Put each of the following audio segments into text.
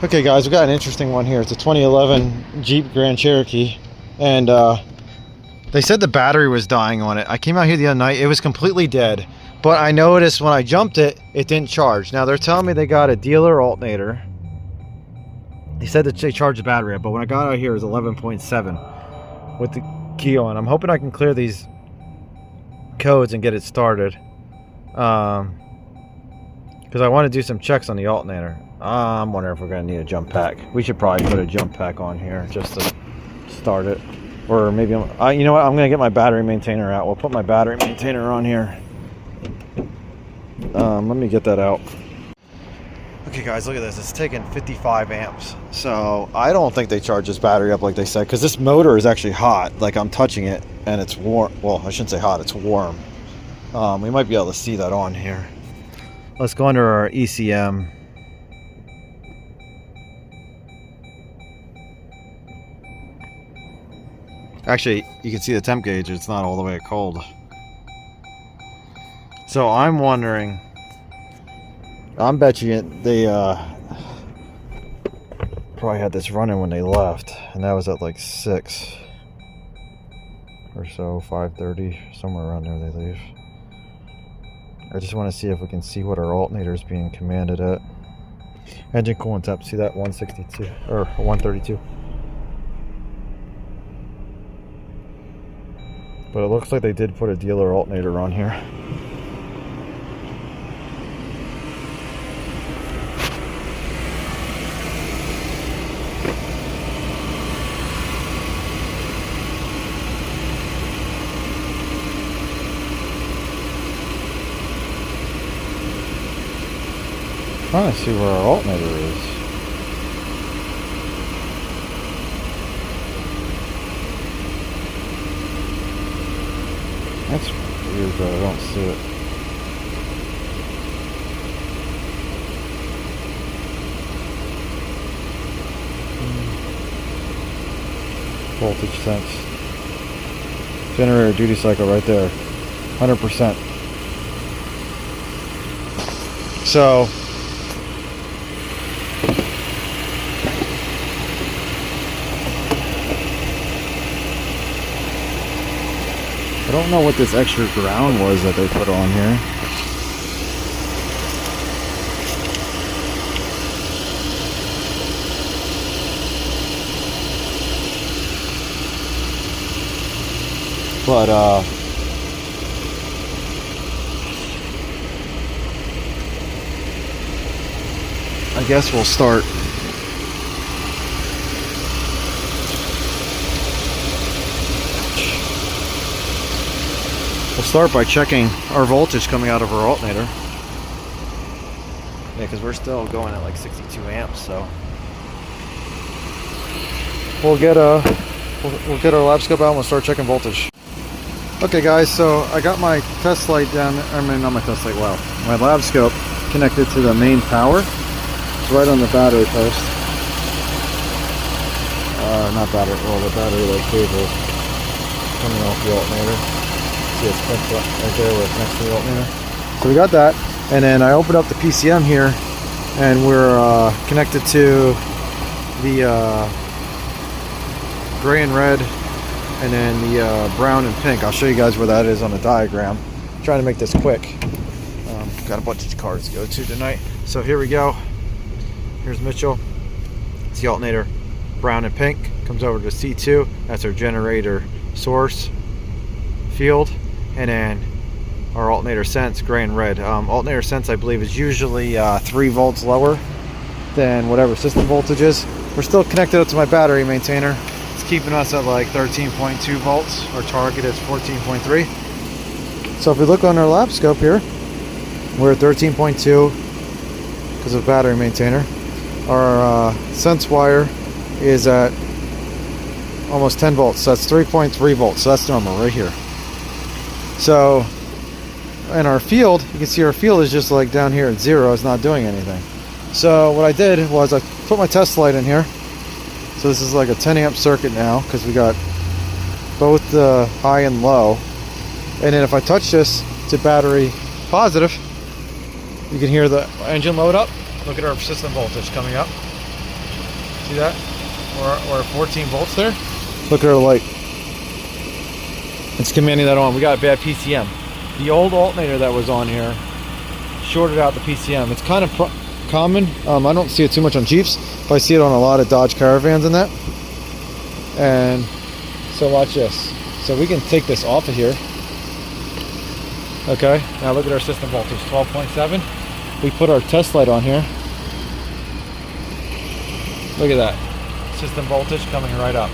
Okay guys, we got an interesting one here. It's a 2011 Jeep Grand Cherokee, and they said the battery was dying on it. I came out here the other night, it was completely dead, but I noticed when I jumped it, it didn't charge. Now they're telling me they got a dealer alternator. They said that they charged the battery up, but when I got out here it was 11.7 with the key on. I'm hoping I can clear these codes and get it started, because I want to do some checks on the alternator. I'm wondering if we're going to need a jump pack. We should probably put a jump pack on here just to start it. Or maybe, you know what, I'm going to get my battery maintainer out. We'll put my battery maintainer on here. Let me get that out. Okay guys, look at this. It's taking 55 amps. So I don't think they charge this battery up like they said, because this motor is actually hot. Like, I'm touching it and it's warm. Well, I shouldn't say hot, it's warm. We might be able to see that on here. Let's go under our ECM. Actually, you can see the temp gauge, it's not all the way cold. So I'm wondering, I'm betting it, they probably had this running when they left, and that was at like 6 or so, 5:30, somewhere around there they leave. I just want to see if we can see what our alternator is being commanded at. Engine coolant temp, see that 162 or 132. But it looks like they did put a dealer alternator on here. I'm trying to see where our alternator is. That's weird, but I don't see it. Voltage sense. Generator duty cycle right there. 100%. So I don't know what this extra ground was that they put on here. But I guess we'll start. We'll start by checking our voltage coming out of our alternator. Yeah, because we're still going at like 62 amps, so we'll get our Labscope out and we'll start checking voltage. Okay guys, so I got my test light down there, I mean not my test light, wow, my Labscope connected to the main power. It's right on the battery post. Not battery, well the battery like cable coming off the alternator. See, it's right there where it's next to the alternator. So we got that, and then I opened up the PCM here, and we're connected to the gray and red, and then the brown and pink. I'll show you guys where that is on the diagram. I'm trying to make this quick. Got a bunch of cars to go to tonight. So here we go. Here's Mitchell. It's the alternator, brown and pink. Comes over to C2. That's our generator source field. And then our alternator sense, gray and red. Alternator sense, I believe, is usually 3 volts lower than whatever system voltage is. We're still connected up to my battery maintainer. It's keeping us at like 13.2 volts. Our target is 14.3. So if we look on our Labscope here, we're at 13.2 because of battery maintainer. Our sense wire is at almost 10 volts. So that's 3.3 volts. So that's normal right here. So in our field, you can see our field is just like down here at 0. It's not doing anything. So what I did was I put my test light in here. So this is like a 10 amp circuit now because we got both the high and low. And then if I touch this to battery positive, you can hear the engine load up. Look at our system voltage coming up. See that? We're at 14 volts there. Look at our light. It's commanding that on. We got a bad PCM. The old alternator that was on here shorted out the PCM. It's kind of common. I don't see it too much on Jeeps, but I see it on a lot of Dodge Caravans and that. And so watch this. So we can take this off of here. Okay, now look at our system voltage, 12.7. We put our test light on here. Look at that. System voltage coming right up.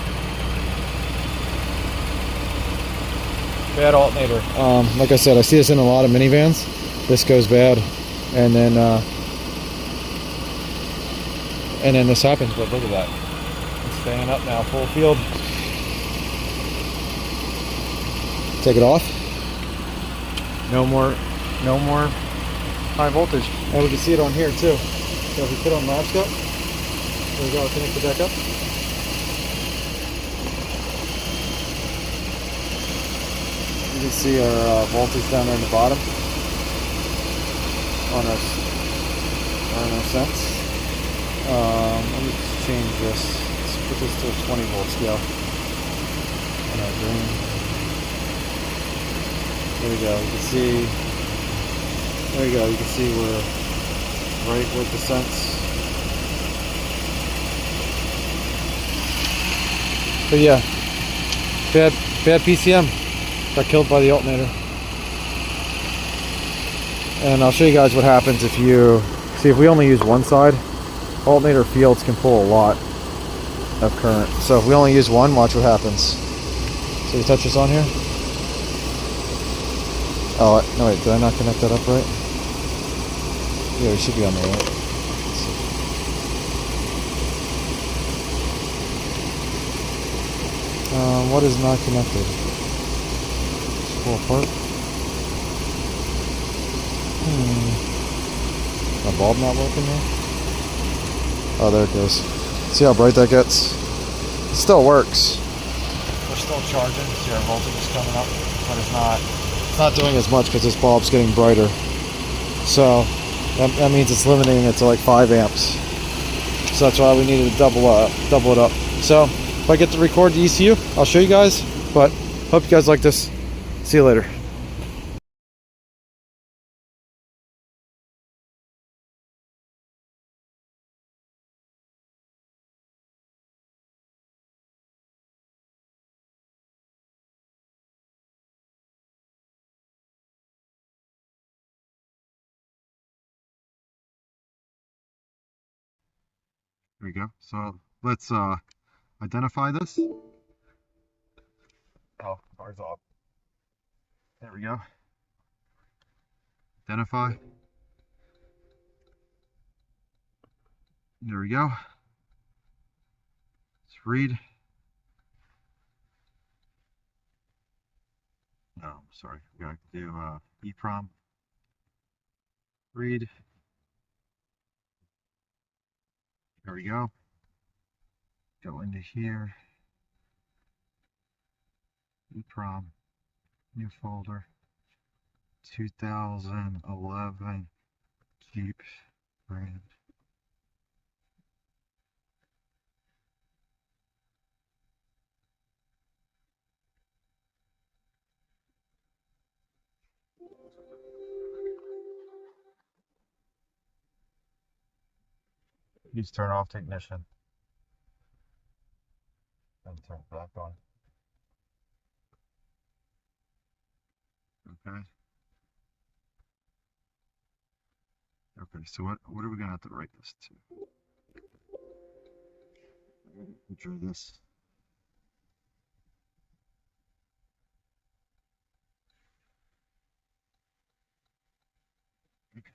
Bad alternator. Like I said, I see this in a lot of minivans. This goes bad, and then this happens. But look at that. It's staying up now, full field. Take it off. No more high voltage. And we can see it on here too. So if we put on Labscope, there we go. Connect it back up. You can see our voltage down there in the bottom on our sense. Let me just change this. Let's put this to a 20 volt scale. On our green. There we go. You can see. There you go. You can see we're right with the sense. But yeah, bad PCM. Got killed by the alternator. And I'll show you guys what happens if you see, if we only use one side, alternator fields can pull a lot of current. So if we only use one, watch what happens. So you touch this on here. Oh no, wait, did I not connect that up right? Yeah, it should be on there, right? What is not connected? Pull apart. My bulb not working here? Oh, there it goes. See how bright that gets? It still works. We're still charging. See our voltage is coming up, but it's not doing as much because this bulb's getting brighter. So that means it's limiting it to like 5 amps. So that's why we needed to double it up. So if I get to record the ECU, I'll show you guys. But hope you guys like this. See you later. There we go. So let's identify this. Oh, car's off. There we go. Identify. There we go. Let's read. No, sorry. We gotta do EEPROM. Read. There we go. Go into here. EEPROM. New folder. 2011 Jeep Grand. Please turn off ignition. And turn it back on. Okay. Okay, so what are we gonna have to write this to? Picture this. Okay.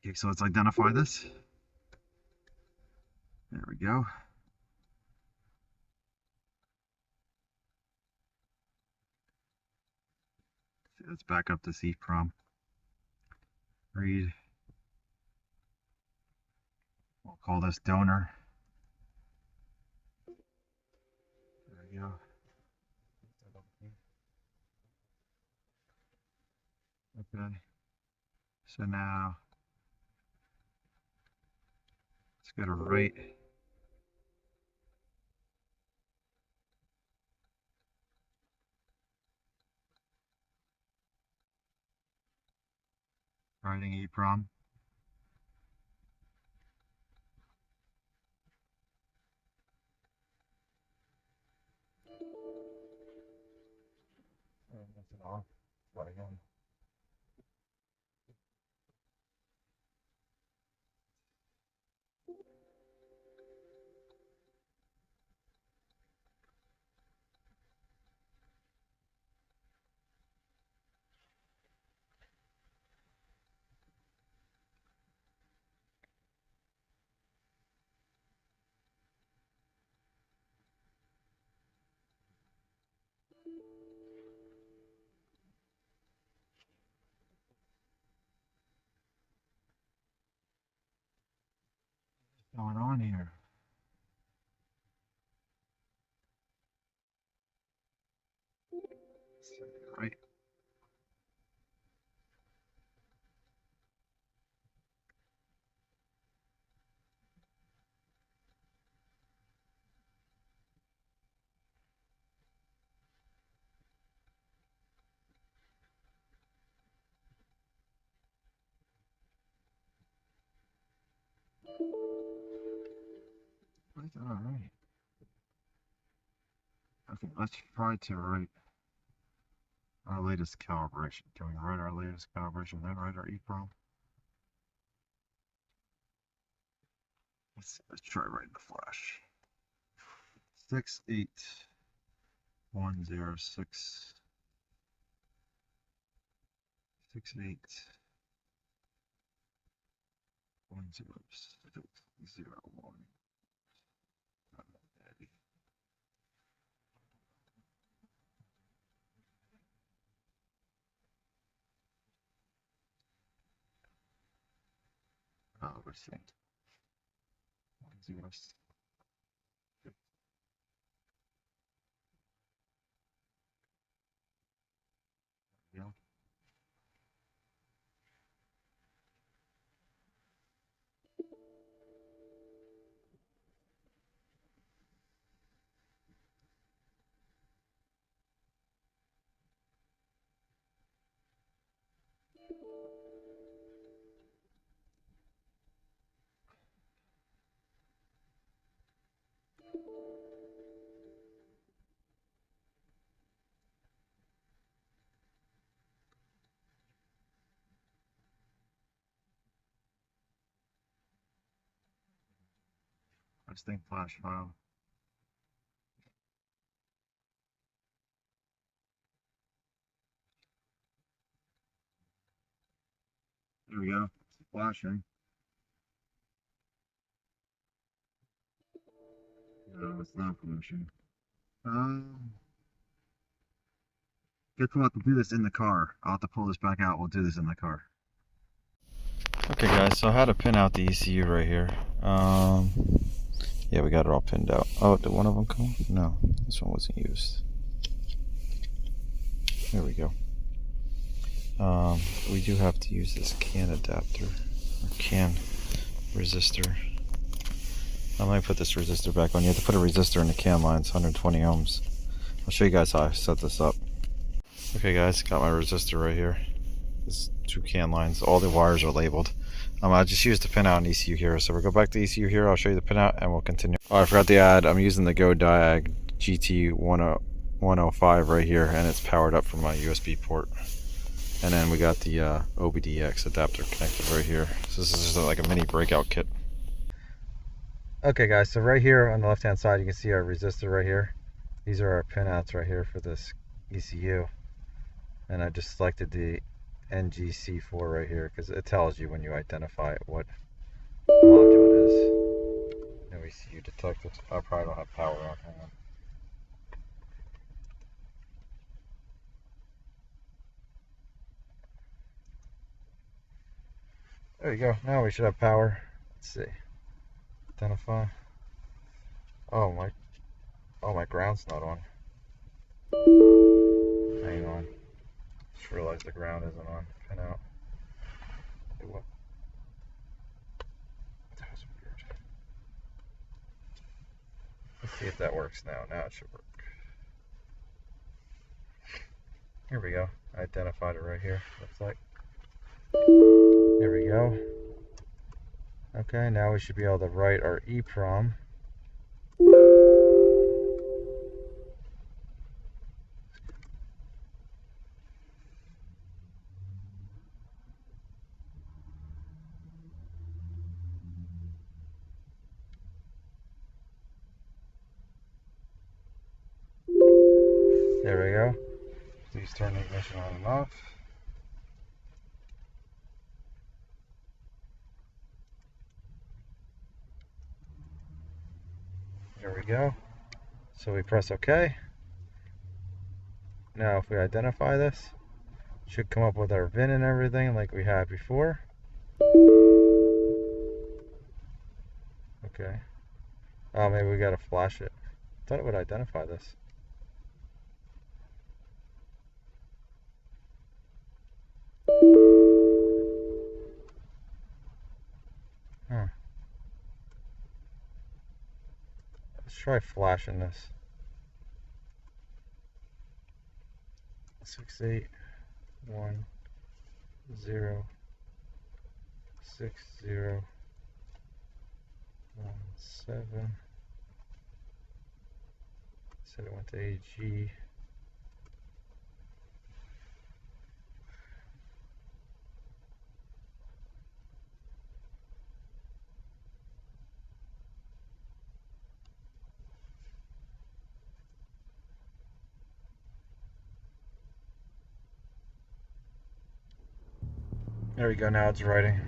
Okay, so let's identify this. There we go. Let's back up this EEPROM. Read. call this donor. There we go. Okay. So now let's go to right. Writing EEPROM. That's it off. Try again. What's going on here? Right. All right. Okay, let's try to write our latest calibration. Can we write our latest calibration, then write our EEPROM? Let's try writing the flash. 68106 6810601. Oh, we're seeing 106. Yeah. Resting flash file. There we go. It's flashing. No, it's not flashing. Guess we'll have to do this in the car. I'll have to pull this back out. We'll do this in the car. Okay guys, so I had to pin out the ECU right here. Yeah, we got it all pinned out. Oh, did one of them come? No, this one wasn't used. There we go. We do have to use this CAN adapter, or CAN resistor. I'm going to put this resistor back on. You have to put a resistor in the CAN lines, 120 ohms. I'll show you guys how I set this up. Okay guys, got my resistor right here. There's 2 CAN lines. All the wires are labeled. I just used the pinout in ECU Hero. So we'll go back to ECU Hero. I'll show you the pinout and we'll continue. Oh, I forgot to add, I'm using the Godiag GT105 right here, and it's powered up from my USB port. And then we got the OBDX adapter connected right here. So this is just like a mini breakout kit. Okay guys, so right here on the left hand side you can see our resistor right here. These are our pinouts right here for this ECU. And I just selected the NGC4 right here because it tells you when you identify it what module it is. No ECU detected. I probably don't have power on. Hang on. There you go. Now we should have power. Let's see. identify. Oh my ground's not on. Hang on. Just realized the ground isn't on. Pinout. What? That was weird. Let's see if that works now. Now it should work. Here we go. I identified it right here. Looks like. There we go. Okay, now we should be able to write our EEPROM. There we go. Please turn the ignition on and off. There we go. So we press OK. Now if we identify this, it should come up with our VIN and everything like we had before. Okay. Oh, maybe we gotta flash it. I thought it would identify this. Huh. Let's try flashing this. 681060117. Said it went to AG. There we go, now it's writing.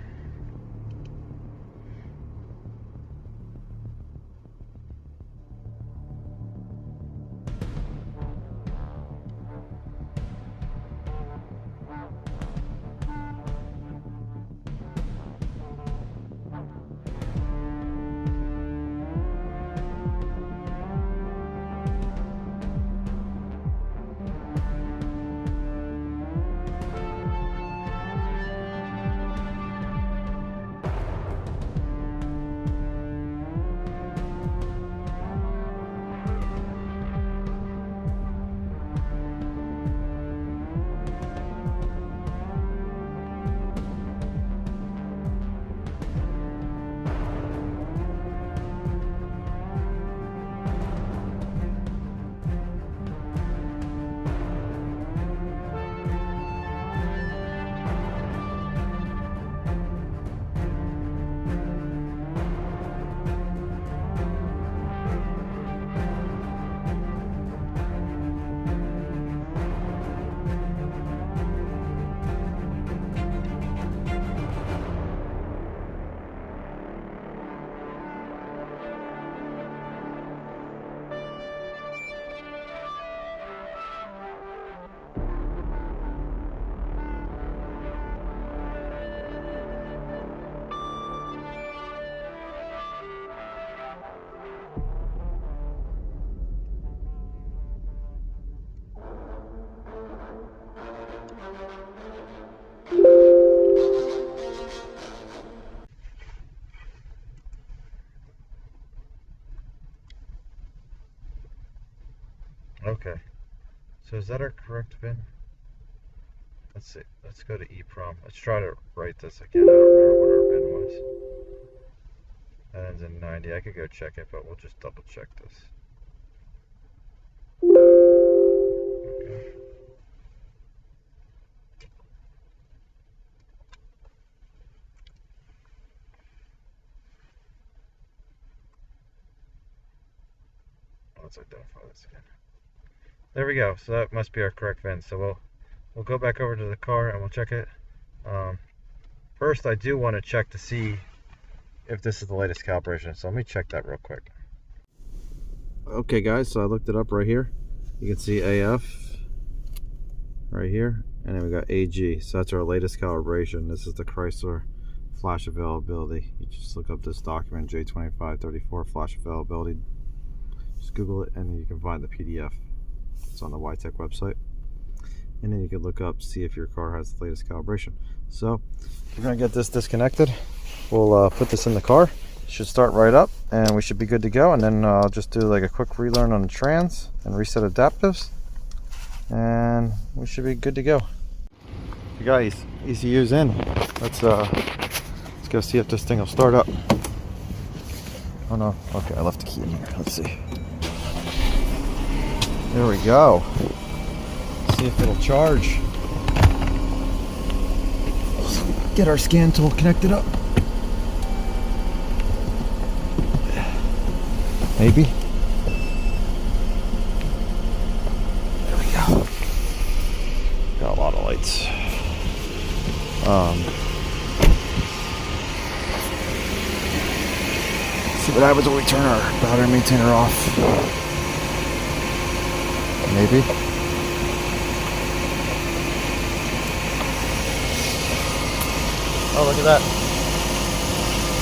Okay, so is that our correct VIN? Let's see, let's go to EEPROM. Let's try to write this again. I don't remember what our VIN was. That ends in 90. I could go check it, but we'll just double check this. Okay. Let's identify this again. There we go. So that must be our correct VIN. So we'll go back over to the car and we'll check it. First, I do want to check to see if this is the latest calibration. So let me check that real quick. Okay, guys. So I looked it up right here. You can see AF right here, and then we got AG. So that's our latest calibration. This is the Chrysler flash availability. You just look up this document, J2534 flash availability. Just Google it and you can find the PDF. It's on the YTech website. And then you can look up, see if your car has the latest calibration. So we're gonna get this disconnected. We'll put this in the car. It should start right up and we should be good to go. And then I'll just do like a quick relearn on the trans and reset adaptives. And we should be good to go. You guys, ECU's in. Let's go see if this thing will start up. Oh no, okay, I left the key in here. Let's see. There we go. Let's see if it'll charge. Let's get our scan tool connected up. Maybe. There we go. Got a lot of lights. See what happens when we turn our battery maintainer off. Maybe. Oh, look at that.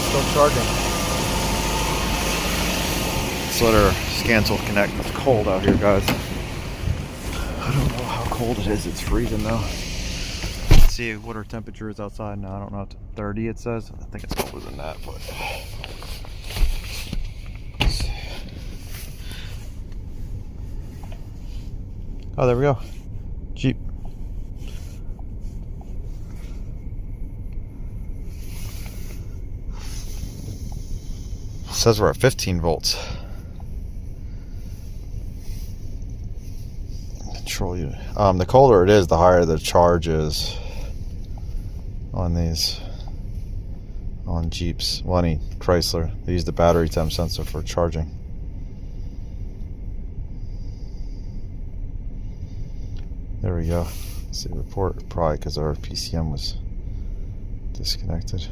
Still charging. Let's let our scan tool connect. It's cold out here, guys. I don't know how cold it is. It's freezing though. Let's see what our temperature is outside now. I don't know. 30 it says. I think it's colder than that, but oh, there we go. Jeep. It says we're at 15 volts. Control unit. The colder it is, the higher the charge is on these. On Jeeps. Well, any Chrysler. They use the battery temp sensor for charging. There we go. Let's see, report, probably because our PCM was disconnected.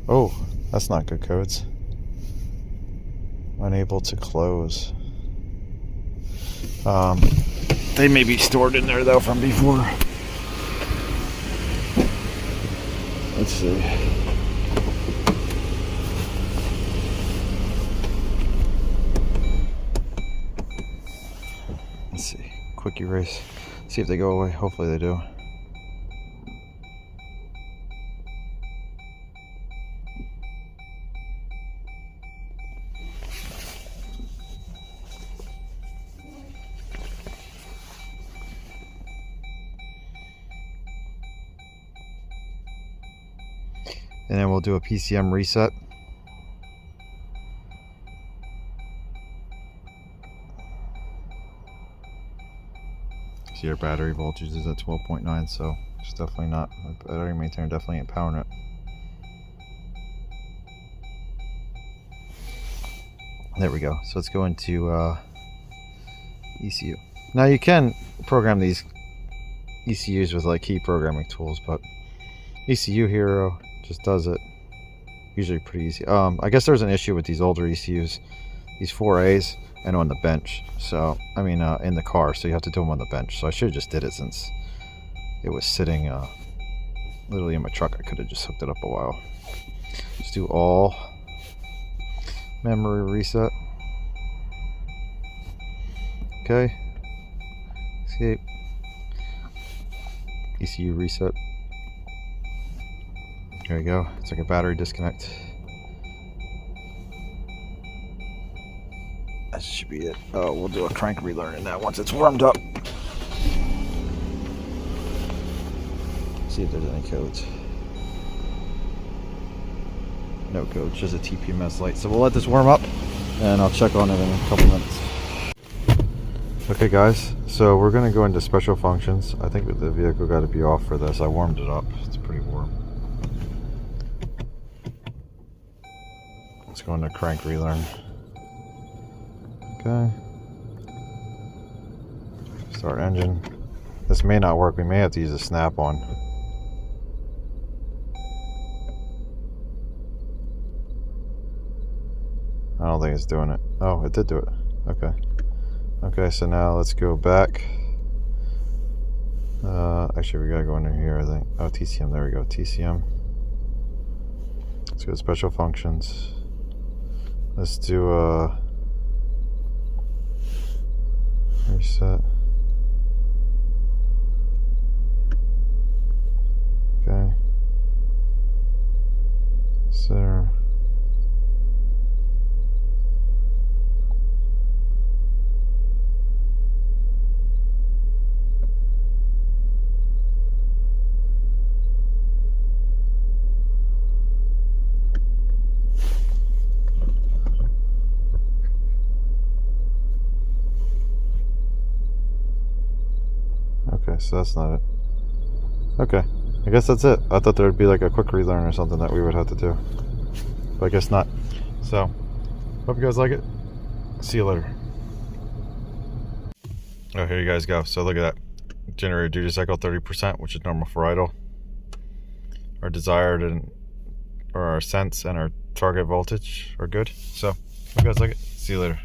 Oh, that's not good codes. Unable to close. They may be stored in there though from before. Let's see. Let's see. Quick erase. See if they go away. Hopefully they do. And then we'll do a PCM reset. See, our battery voltage is at 12.9, so it's definitely not. My battery maintainer definitely ain't powering it. There we go. So let's go into ECU. Now you can program these ECUs with like key programming tools, but ECU Hero just does it usually pretty easy. I guess there's an issue with these older ECUs, these 4As, and on the bench. So I mean in the car, so you have to do them on the bench. So I should have just did it since it was sitting literally in my truck. I could have just hooked it up a while. Just do all memory reset. Okay, escape, ECU reset. There we go. It's like a battery disconnect. That should be it. Oh, we'll do a crank relearn in that once it's warmed up. See if there's any codes. No codes, just a TPMS light. So we'll let this warm up and I'll check on it in a couple minutes. Okay guys, so we're gonna go into special functions. I think the vehicle got to be off for this. I warmed it up. It's pretty warm. Let's go into crank relearn. Okay. Start engine. This may not work. We may have to use a snap-on. I don't think it's doing it. Oh, it did do it. Okay. Okay, so now let's go back. Actually, we gotta go under here, I think. Oh, TCM. There we go. TCM. Let's go to special functions. Let's do reset. Okay. Center. Okay, so that's not it. Okay, I guess that's it. I thought there would be like a quick relearn or something that we would have to do, but I guess not. So, hope you guys like it. See you later. Oh, here you guys go. So look at that. Generator duty cycle 30%, which is normal for idle. Our desired or our sense and our target voltage are good. So, hope you guys like it. See you later.